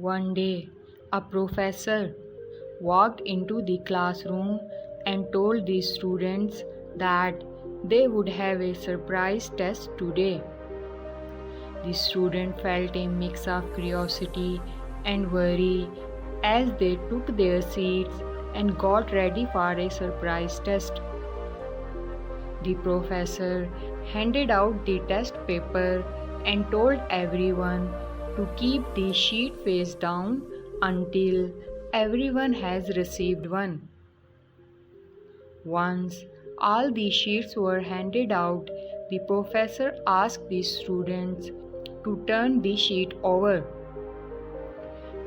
One day, a professor walked into the classroom and told the students that they would have a surprise test today. The students felt a mix of curiosity and worry as they took their seats and got ready for a surprise test. The professor handed out the test paper and told everyone to keep the sheet face down until everyone has received one. Once all the sheets were handed out, the professor asked the students to turn the sheet over.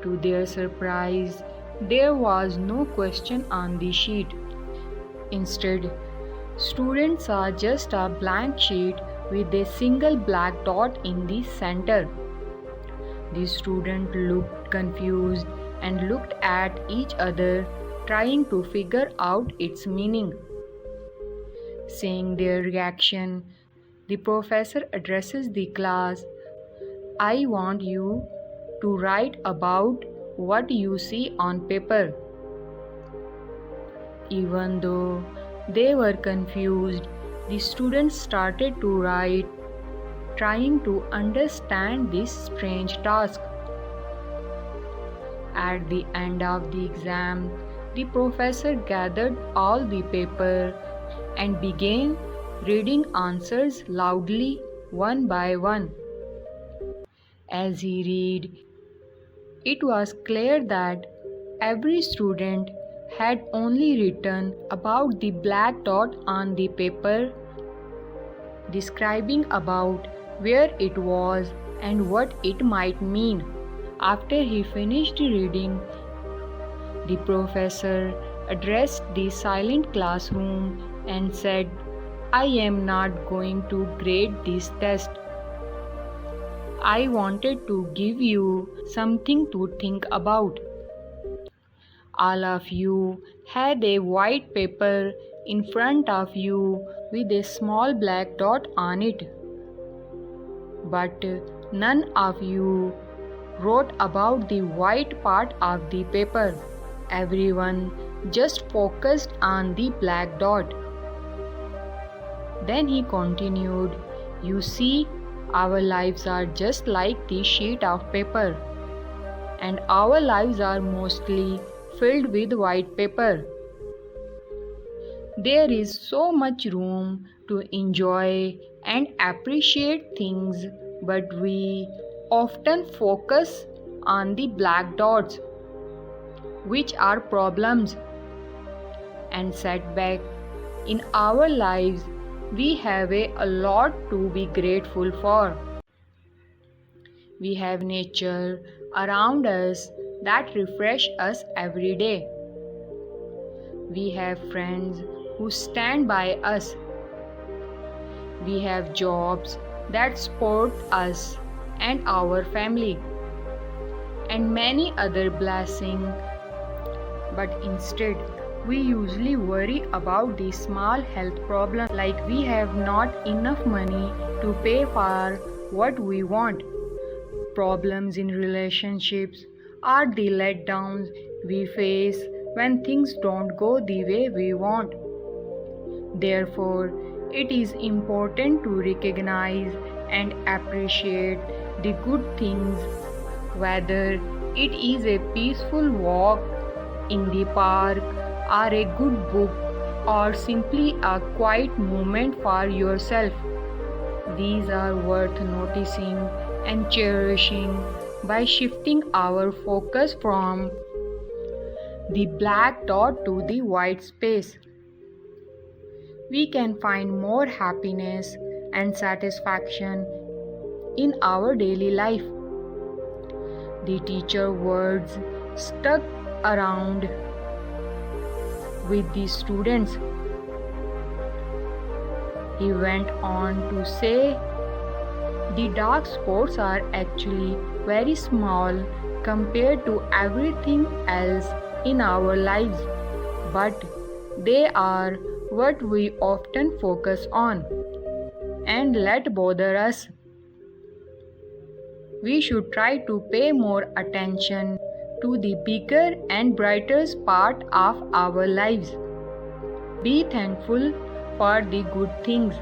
To their surprise, there was no question on the sheet. Instead, students saw just a blank sheet with a single black dot in the center. The students looked confused and looked at each other, trying to figure out its meaning. Seeing their reaction, the professor addresses the class. I want you to write about what you see on paper. Even though they were confused, the students started to write, trying to understand this strange task. At the end of the exam, the professor gathered all the paper and began reading answers loudly one by one. As he read, it was clear that every student had only written about the black dot on the paper, describing about where it was and what it might mean. After he finished reading, the professor addressed the silent classroom and said, I am not going to grade this test. I wanted to give you something to think about. All of you had a white paper in front of you with a small black dot on it. But none of you wrote about the white part of the paper. Everyone just focused on the black dot. Then he continued, You see, our lives are just like the sheet of paper, and our lives are mostly filled with white paper. There is so much room to enjoy and appreciate things, but we often focus on the black dots, which are problems and setbacks in our lives. We have a lot to be grateful for. We have nature around us that refresh us every day. We have friends who stand by us. We have jobs that support us and our family, and many other blessings. But instead, we usually worry about the small health problems, like we have not enough money to pay for what we want. Problems in relationships are the letdowns we face when things don't go the way we want. Therefore, it is important to recognize and appreciate the good things, whether it is a peaceful walk in the park, or a good book, or simply a quiet moment for yourself. These are worth noticing and cherishing by shifting our focus from the black dot to the white space. We can find more happiness and satisfaction in our daily life. The teacher words stuck around with the students. He went on to say, the dark spots are actually very small compared to everything else in our lives, but they are what we often focus on and let bother us. we should try to pay more attention to the bigger and brighter part of our lives. Be thankful for the good things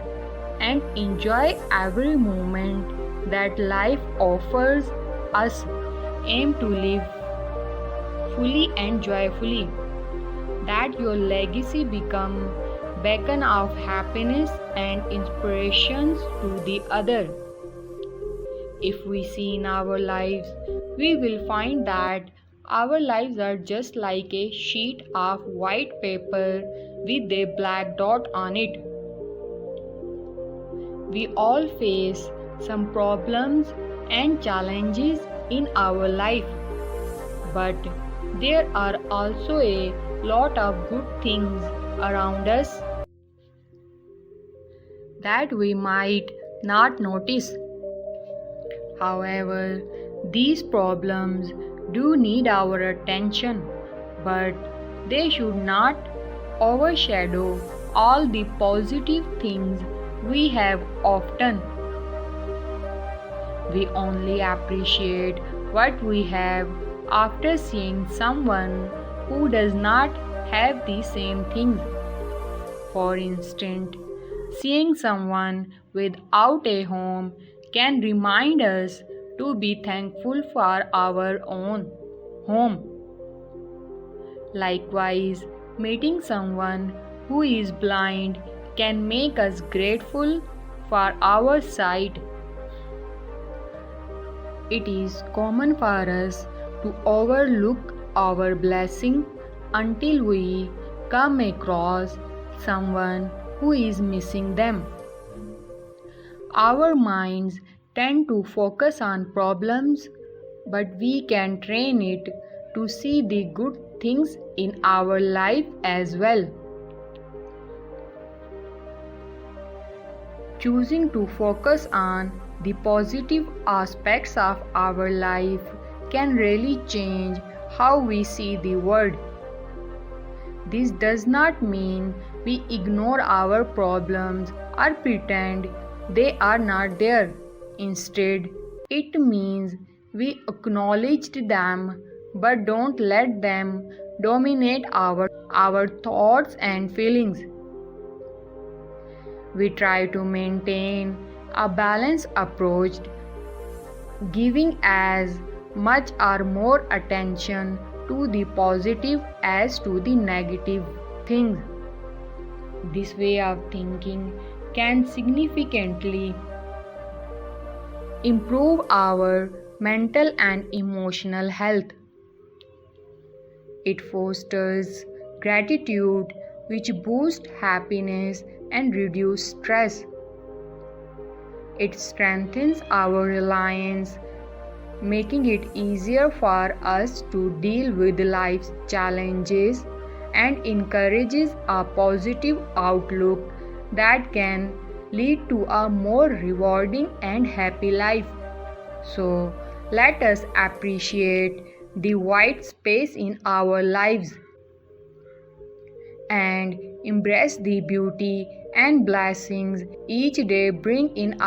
and enjoy every moment that life offers us. Aim to live fully and joyfully, that your legacy become beacon of happiness and inspirations to the other. If we see in our lives, we will find that our lives are just like a sheet of white paper with a black dot on it. We all face some problems and challenges in our life, but there are also a lot of good things around us that we might not notice. However, these problems do need our attention, but they should not overshadow all the positive things we have often. We only appreciate what we have after seeing someone who does not have the same things. For instance, seeing someone without a home can remind us to be thankful for our own home. Likewise, meeting someone who is blind can make us grateful for our sight. It is common for us to overlook our blessing until we come across someone who is missing them. Our minds tend to focus on problems, but we can train it to see the good things in our life as well. Choosing to focus on the positive aspects of our life can really change how we see the world. This does not mean we ignore our problems or pretend they are not there. Instead, it means we acknowledge them but don't let them dominate our thoughts and feelings. We try to maintain a balanced approach, giving as much or more attention to the positive as to the negative things. This way of thinking can significantly improve our mental and emotional health. It fosters gratitude, which boosts happiness and reduces stress. It strengthens our reliance, making it easier for us to deal with life's challenges, and encourages a positive outlook that can lead to a more rewarding and happy life. So, let us appreciate the white space in our lives and embrace the beauty and blessings each day bring in our